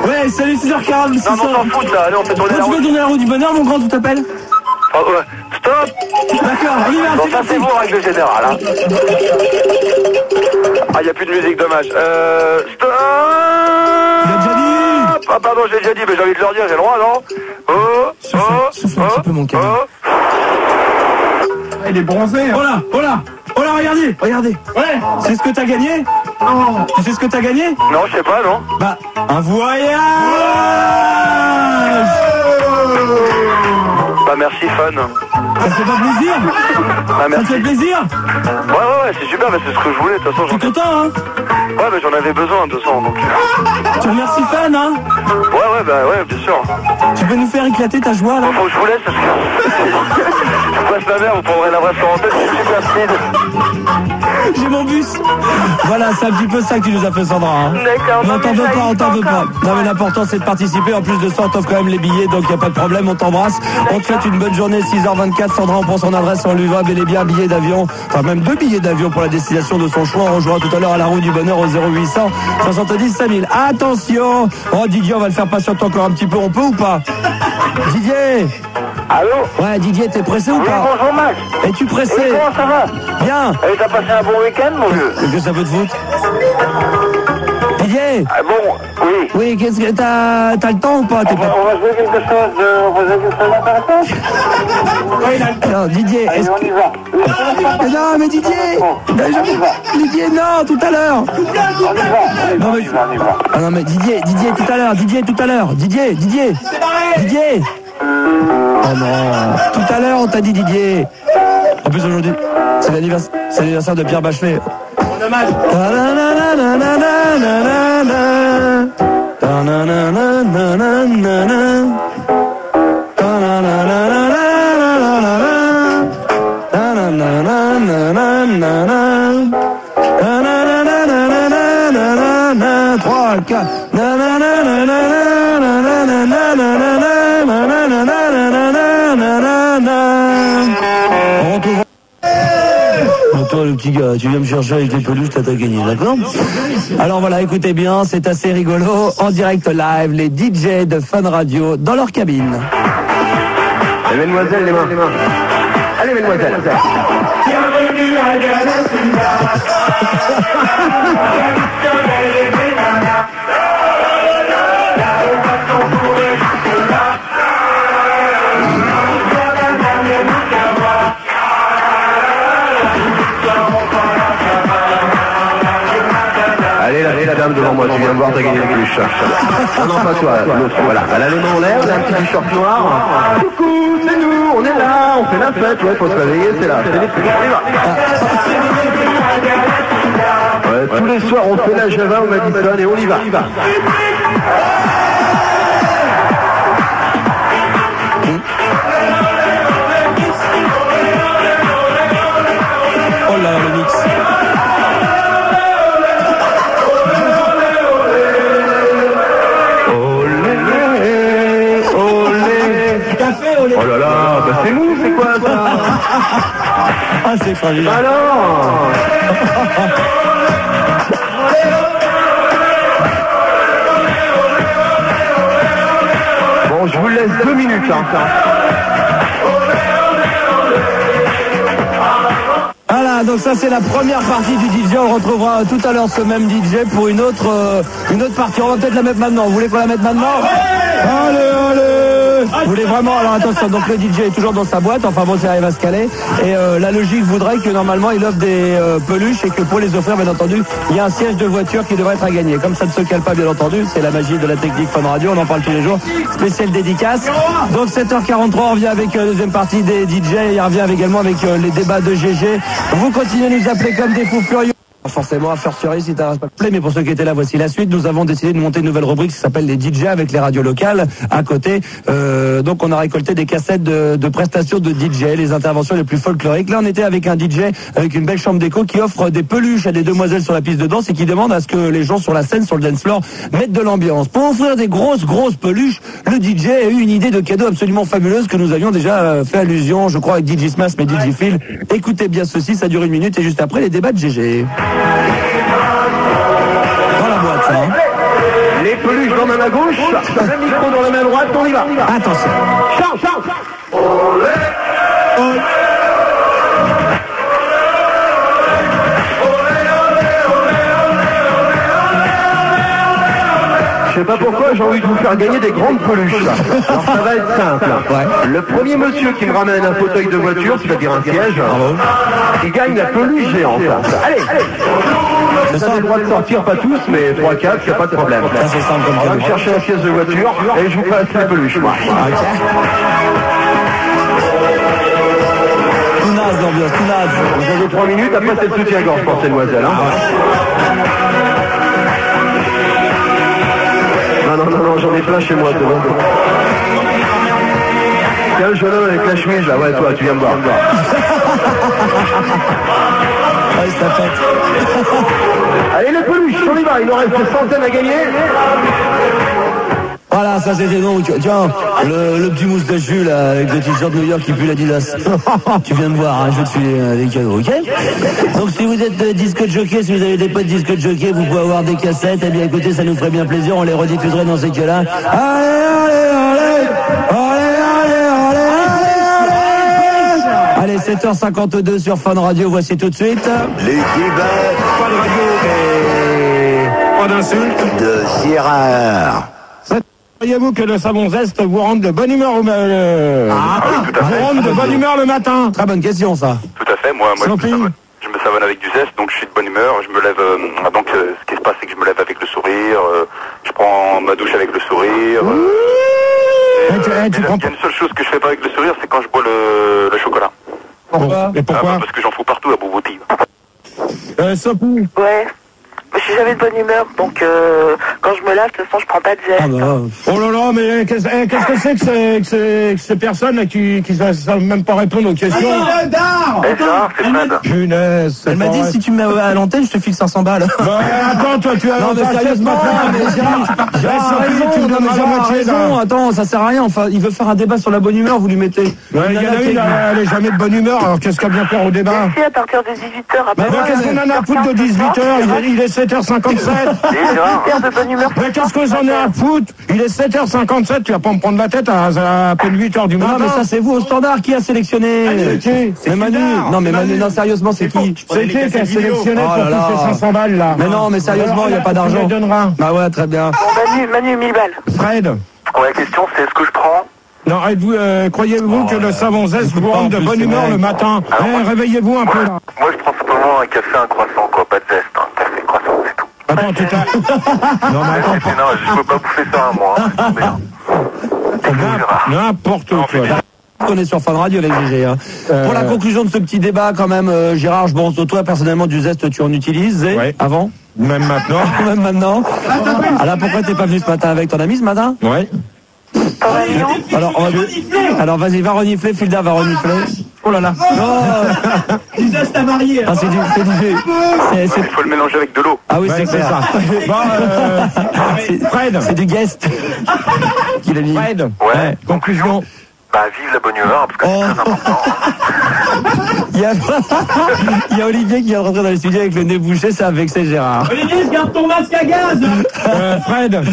Ouais, salut, 6h40. Non, on s'en fout, là. Allez, on fait tourner la roue. Tu veux tourner la roue du bonheur, mon grand, tu t'appelles? Oh, ouais. Stop. D'accord, on y va, bon, ça c'est vous, règle générale, hein. Ah, il n'y a plus de musique, dommage. Stop. Il a déjà dit. Ah, pardon, j'ai déjà dit, mais j'ai envie de leur dire, j'ai le droit, non? Souffle un petit peu, mon cœur. Il est bronzé. Hein. Oh là, regardez. Ouais. C'est ce que t'as gagné? Oh. Tu sais ce que t'as gagné? Non, je sais pas, non. Bah, un voyage. Bah, merci, Fun. Ça te fait pas plaisir? Bah, merci. Ça te fait plaisir? Ouais, ouais, c'est super, mais c'est ce que je voulais, de toute façon. T'es content, hein? Ouais, mais j'en avais besoin, de toute façon, donc... Tu remercies Fun, hein? Ouais, bah ouais, bien sûr. Tu peux nous faire éclater ta joie, là? Faut que je vous laisse, parce que... je passe ma mère, vous prendrez la vraie quarantaine, je suis super speed. J'ai mon bus. Voilà, c'est un petit peu ça que tu nous as fait, Sandra. Hein. D'accord. Mais on t'en veut pas, on t'en veut pas. Non, mais l'important, c'est de participer. En plus de ça, on t'offre quand même les billets, donc il n'y a pas de problème, on t'embrasse. On te souhaite une bonne journée, 6h24. Sandra, on prend son adresse, on lui va bel et bien un billet d'avion, enfin même 2 billets d'avion pour la destination de son choix. On rejoindra tout à l'heure à la roue du bonheur au 0800 70 5000. Attention! Oh, Didier, on va le faire patienter encore un petit peu, on peut ou pas? Didier! Allô? Ouais, Didier, t'es pressé ou pas? Bonjour Max. Es-tu pressé? Et comment ça va? Bien. Et t'as passé un bon week-end, mon vieux? Qu'est-ce que ça peut te foutre? Didier? Ah bon, oui. Oui, qu'est-ce que t'as le temps ou pas? On va jouer quelque chose de intéressant? Non, Didier, Allez, est-ce on y va. Non, mais Didier! Didier, non, tout à l'heure! On y va. Ah non, mais Didier, tout à l'heure! Didier! Oh non! Tout à l'heure, on t'a dit Didier! En plus, aujourd'hui, c'est l'anniversaire de Pierre Bachelet. On hommage. Toi, le petit gars, tu viens me chercher avec les peluches, t'as gagné, d'accord? Alors voilà, écoutez bien, c'est assez rigolo. En direct live, les DJ de Fun Radio dans leur cabine. Et mesdemoiselles, les mains. Allez, mesdemoiselles. Bienvenue à Allez, la dame devant moi, tu viens me voir, t'as gagné le peluche. Non, pas toi, l'autre, voilà. Elle a les mains en l'air, elle a un petit t-shirt noir. Coucou, c'est nous, on est là, on fait la fête, ouais, faut se réveiller, c'est là. C'est les peluches, on y va. Ouais, tous les soirs, on fait la Java au Madison et on y va. Oh là, le mix. Oh là là, bah c'est nous, c'est quoi ça? Ah, c'est extraordinaire. Alors bon, je vous laisse 2 minutes. Hein. Voilà, donc ça c'est la première partie du DJ. On retrouvera tout à l'heure ce même DJ pour une autre partie. On va peut-être la mettre maintenant. Vous voulez qu'on la mette maintenant? Allez! Vous voulez vraiment? Alors attention, donc le DJ est toujours dans sa boîte, enfin bon, ça arrive à se caler. Et la logique voudrait que normalement il offre des peluches et que pour les offrir, bien entendu, il y a un siège de voiture qui devrait être à gagner. Comme ça ne se cale pas, bien entendu, c'est la magie de la technique Fun Radio, on en parle tous les jours. Spécial dédicace. Donc 7h43, on revient avec la deuxième partie des DJ et on revient également avec les débats de GG. Vous continuez à nous appeler comme des fous furieux. Forcément à fortiori si t'arrêtes pas de play, mais pour ceux qui étaient là, voici la suite. Nous avons décidé de monter une nouvelle rubrique qui s'appelle les DJ avec les radios locales à côté. Donc on a récolté des cassettes de prestations de DJ, les interventions les plus folkloriques. Là on était avec un DJ avec une belle chambre d'écho qui offre des peluches à des demoiselles sur la piste de danse et qui demande à ce que les gens sur la scène, sur le dance floor, mettent de l'ambiance. Pour offrir des grosses peluches, le DJ a eu une idée de cadeau absolument fabuleuse que nous avions déjà fait allusion, je crois, avec DJ Smash mais DJ Phil. Écoutez bien ceci, ça dure 1 minute et juste après les débats de GG. Dans la boîte, ça. Hein. Les peluches dans la main gauche, le micro dans la main droite, on y va. Attention. Chante. Je sais pas pourquoi j'ai envie de vous faire gagner des grandes peluches. Alors ça va être simple. Ouais. Le premier monsieur qui me ramène un fauteuil de voiture, c'est-à-dire un siège, il gagne la peluche géante. Allez. Vous avez le droit de sortir, pas tous, mais 3-4, il n'y a pas de problème. Ça, c'est simple comme on va me chercher la pièce de voiture et je vous passe la peluche. Moi. Naze l'ambiance, tu nages. Vous avez 3 minutes, après c'est le soutien-gorge pour ces demoiselles. Hein. Non, j'en ai plein chez moi, c'est bon. Tiens, le jeune homme avec la chemise, là, ouais, toi, tu viens me voir. Ouais, ça fait. Allez, les peluches, on y va, il nous reste des centaines à gagner. Voilà, ça c'était donc, tiens, le petit moustachu là, avec le t-shirt New York qui pue l'Adidas. Tu viens me voir, hein, je vais te filer des cadeaux, ok? Donc si vous êtes disque jockey, si vous avez des potes disque jockey, vous pouvez avoir des cassettes, eh bien écoutez, ça nous ferait bien plaisir, on les rediffuserait dans ces cas-là. Allez, 7h52 sur Fun Radio, voici tout de suite. L'équipe Fun Radio Pas d'insulte. de Gérard. Croyez-vous que le savon zeste vous rende de bonne humeur tout à fait. vous rende de bonne humeur le matin? Très bonne question, ça. Tout à fait, moi je me savonne avec du zeste, donc je suis de bonne humeur, je me lève, ce qui se passe c'est que je me lève avec le sourire, je prends ma douche avec le sourire. Il y a une seule chose que je fais pas avec le sourire, c'est quand je bois le chocolat. Pourquoi? Et pourquoi? Parce que j'en fous partout à Boubouti. Sopou. Ouais. Je suis jamais de bonne humeur, donc quand je me lave, de toute façon, je prends pas de zeste. Ah bah. Oh là là, mais qu'est-ce que c'est que ces personnes là qui savent même pas répondre aux questions? C'est Fred. Punaise. Elle m'a dit si tu me mets à l'antenne, je te file 500 balles. Bah, attends, toi tu as Non mais sérieusement, tu me donnes la moitié là. Attends, ça sert à rien, enfin, il veut faire un débat sur la bonne humeur, vous lui mettez. Il y en a une, elle est jamais de bonne humeur, alors qu'est-ce qu'elle vient faire au débat? Si, à partir de 18h, après. Mais qu'est-ce qu'on en a à foutre de 18h? Il est 7h57. De bonne humeur. Mais qu'est-ce que j'en ai à foutre? Il est 7h57, tu vas pas me prendre la tête à peine 8h du matin. Non mais ça c'est vous au standard qui a sélectionné. C'est Manu. Non mais Manu, non sérieusement c'est qui? C'est qui a sélectionné pour toucher 500 balles là? Mais non mais sérieusement il n'y a pas d'argent. Tu me donneras. Bah ouais très bien. Bon, Manu, 1000 balles. Fred. Ouais, la question c'est est-ce que je prends? Non, croyez-vous que le savon zeste vous rende de bonne humeur le matin? Réveillez-vous un peu là. Moi je prends simplement un café, un croissant, quoi, pas de zeste, un café, croissant, c'est tout. Attends, tu t'as... Non, mais attends, Non, je peux pas bouffer ça, moi. n'importe quoi. On est sur Fun Radio les GG. Hein. Pour la conclusion de ce petit débat quand même, Gérard, je pense toi personnellement du zeste tu en utilises avant? Même maintenant. Même maintenant. Alors pourquoi t'es pas venu ce matin avec ton ami ce matin? Ouais. Alors vas-y, va renifler, Filda va renifler. Oh là là. Non. Du zeste à marier. Ah, c'est du Il faut le mélanger avec de l'eau. Ah oui, c'est ça. Fred. C'est du guest. Qu'il a mis. Fred. Ouais. Conclusion. Bah, vive la bonne humeur, parce que c'est très important. Il y a Olivier qui est rentré dans le studio avec le nez bouché, ça a vexé Gérard. Olivier, garde ton masque à gaz. Fred,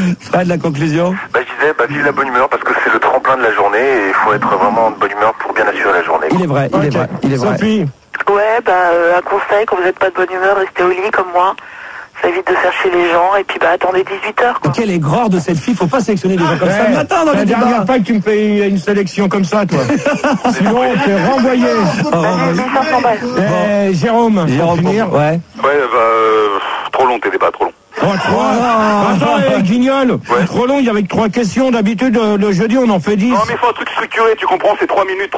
la conclusion. Bah, je disais, vive la bonne humeur, parce que c'est le tremplin de la journée, et il faut être vraiment de bonne humeur pour bien assurer la journée. Il est vrai. Sophie. Ouais, un conseil, quand vous n'êtes pas de bonne humeur, restez au lit comme moi. Ça évite de faire chier les gens, et puis attendez 18h, quoi. Quelle est grande de cette fille, faut pas sélectionner des gens comme ça le matin dans les débats. La dernière fois que tu me fais une sélection comme ça, toi. Sinon, t'es renvoyé. 500 balles. Jérôme, pour finir. Ouais. Trop long tes débats, trop long. Attends, Guignol, trop long, il y avait que 3 questions. D'habitude, le jeudi, on en fait 10. Non, mais il faut un truc structuré, tu comprends, c'est 3 minutes.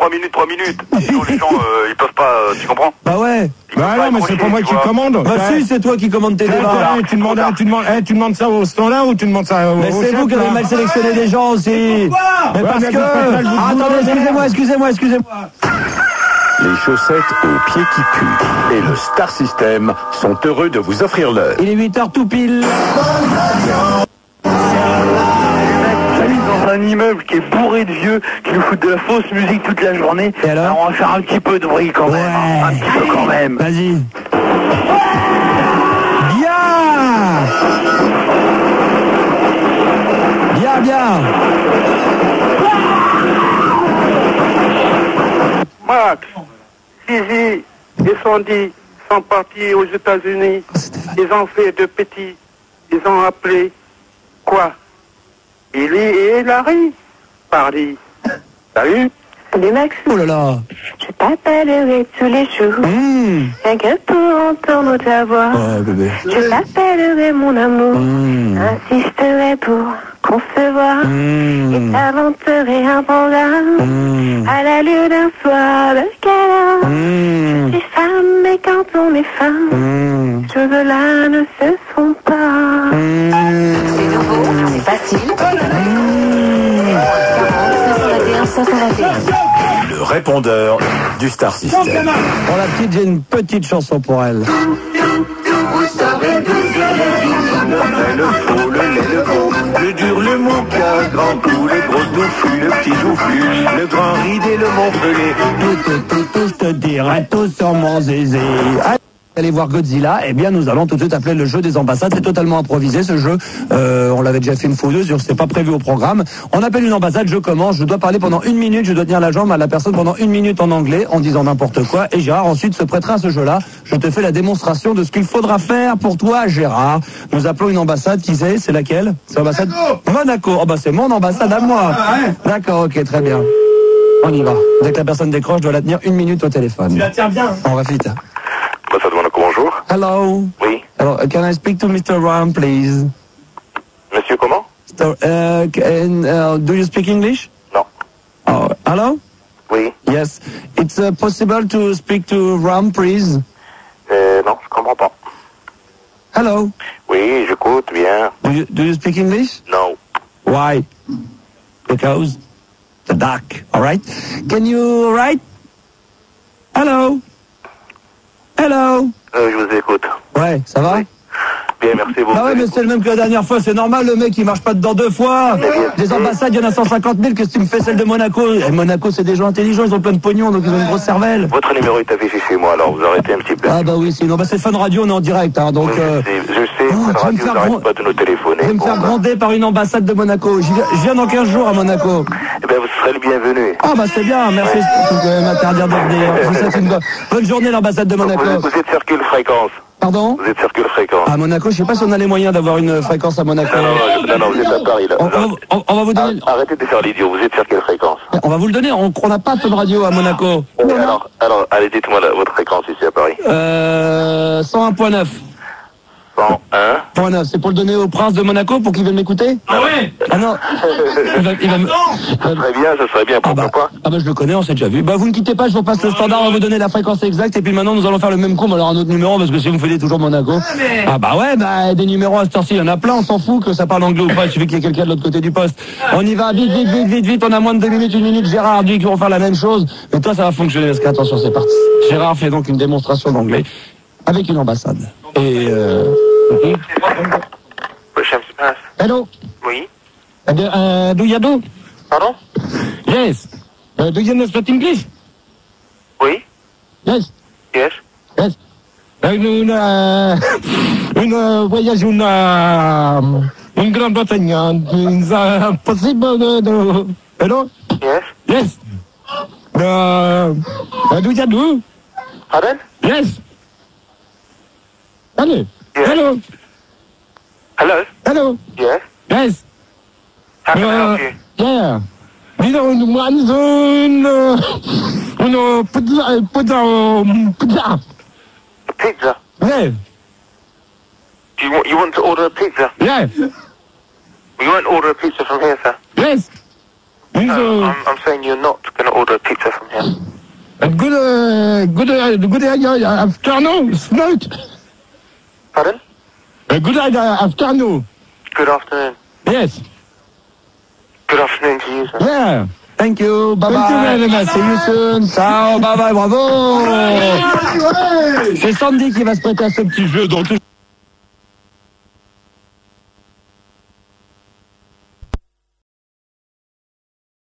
Sinon, les gens, ils peuvent pas, tu comprends? Bah ouais. Bah non, mais c'est pas moi qui commande. Bah si, c'est toi qui commandes tes débats. Tu demandes ça au standard ou tu demandes ça au Mais c'est vous qui avez mal sélectionné des gens aussi. Mais parce que... Attendez, excusez-moi. Les chaussettes aux pieds qui puent et le Star System sont heureux de vous offrir l'heure. Il est 8h tout pile. Dans un immeuble qui est bourré de vieux, qui nous foutent de la fausse musique toute la journée. Et alors on va faire un petit peu de bruit quand même. Un petit peu quand même. Vas-y. Bien. Max, Zizi et Sandy sont partis aux États-Unis. Ils ont fait de petits. Ils ont appelé quoi? Billy et Larry. Pardi. Salut. Salut Max. Oh là là. Je t'appellerai tous les jours. Rien que pour entendre ta voix. Oh bébé. Je t'appellerai mon amour. Insisterai pour concevoir et t'inventerai un programme à l'allure d'un soir de câlin. Je suis femme, mais quand on est femme, ces choses-là ne se font pas. C'est nouveau, c'est facile. 521. Le répondeur du Star System. Pour la petite, j'ai une petite chanson pour elle. Vous saurez doser le faux, le lait, le beau, le dur, le mocha, grand coup, les grosses douffus, le petit joufflu, le grand ridé, le morcelé. Tout, je te dirai tout sur mon zézé. Allez voir Godzilla, eh bien nous allons tout de suite appeler le jeu des ambassades. C'est totalement improvisé ce jeu, on l'avait déjà fait une fois ou deux, c'est pas prévu au programme. On appelle une ambassade, je commence, je dois parler pendant 1 minute, je dois tenir la jambe à la personne pendant 1 minute en anglais en disant n'importe quoi, et Gérard ensuite se prêtera à ce jeu-là. Je te fais la démonstration de ce qu'il faudra faire pour toi, Gérard. Nous appelons une ambassade, qui c'est laquelle? C'est l'ambassade Monaco. Oh bah c'est mon ambassade à moi. D'accord, ok, très bien. On y va. Dès que la personne décroche, je dois la tenir 1 minute au téléphone. Tu la tiens bien. On va vite. Ambassade Monaco, bonjour. Hello. Oui. Alors, can I speak to Mr. Ram, please? Monsieur comment? Do you speak English? Non. Oh, hello? Oui. Yes. It's possible to speak to Ram, please? Non, je comprends pas. Hello? Oui, j'écoute bien. Do you speak English? Non. Why? Because the dark, all right? Can you write? Hello? Hello? Je vous écoute. Ouais, ça va? Oui. Bien, merci beaucoup. Ah ouais, mais c'est le même que la dernière fois, c'est normal, le mec il marche pas dedans 2 fois. Les ambassades, il y en a 150 000, qu'est-ce que tu me fais celle de Monaco? Et Monaco, c'est des gens intelligents, ils ont plein de pognon, donc ils ont une grosse cervelle. Votre numéro est affiché chez moi, alors vous arrêtez un petit peu. Ah bah oui, sinon, bah c'est Fun Radio, on est en direct, hein, donc... Oui, je sais, Fun Radio, vous n'arrêtez pas de nous téléphoner. Je vais me faire gronder par une ambassade de Monaco. Je viens dans 15 jours à Monaco. Eh bien, vous serez le bienvenu. Ah bah c'est bien, merci, je peux m'interdire de venir. Je vous souhaite une bonne journée, l'ambassade de Monaco. Vous êtes sur quelle fréquence? Pardon? Vous êtes sur quelle fréquence? À Monaco, je sais pas si on a les moyens d'avoir une fréquence à Monaco. Non, vous êtes à Paris, là. On va vous donner... Arrêtez de faire l'idiot, vous êtes sur quelle fréquence? On va vous le donner, on n'a pas Fun Radio à Monaco. Alors, allez, dites-moi votre fréquence ici à Paris. 101.9. 101. C'est pour le donner au prince de Monaco pour qu'il vienne m'écouter? Ah ouais? Ah non. Ça serait bien, pourquoi pas? Ah bah je le connais, on s'est déjà vu. Bah vous ne quittez pas, je vous passe le standard, on va vous donner la fréquence exacte et puis maintenant nous allons faire le même coup, mais alors un autre numéro parce que si vous me faites toujours Monaco. Ah bah ouais, bah des numéros à cette heure-ci, il y en a plein, on s'en fout que ça parle anglais ou pas, il suffit qu'il y ait quelqu'un de l'autre côté du poste. On y va, vite, on a moins de 2 minutes, 1 minute, Gérard dit qu'ils vont faire la même chose, mais toi ça va fonctionner parce qu'attention, c'est parti. Gérard fait donc une démonstration d'anglais avec une ambassade. Et Hello. Oui. Do you do? Pardon? Yes. Do you speak English? Oui. Yes. Yes. Yes. Une voyage une Grande-Bretagne. Possible de... Hello? Yes. Yes. Do you do? Pardon? Yes. Allez. Yes. Hello. Hello? Hello. Yes. Yes. How can I help you? Yeah. You know, pizza. A pizza? Yeah. You want to order a pizza? Yeah. You won't order a pizza from here, sir. Yes. No, I'm saying you're not going to order a pizza from here. Good afternoon. Night. Pardon? Good afternoon. Good afternoon. Yes. Good afternoon to you, sir. Yeah. Thank you. Bye bye. Thank you very much. See you soon. Ciao. Bye bye. Bravo. C'est Sandy qui va se prêter à ce petit jeu. Donc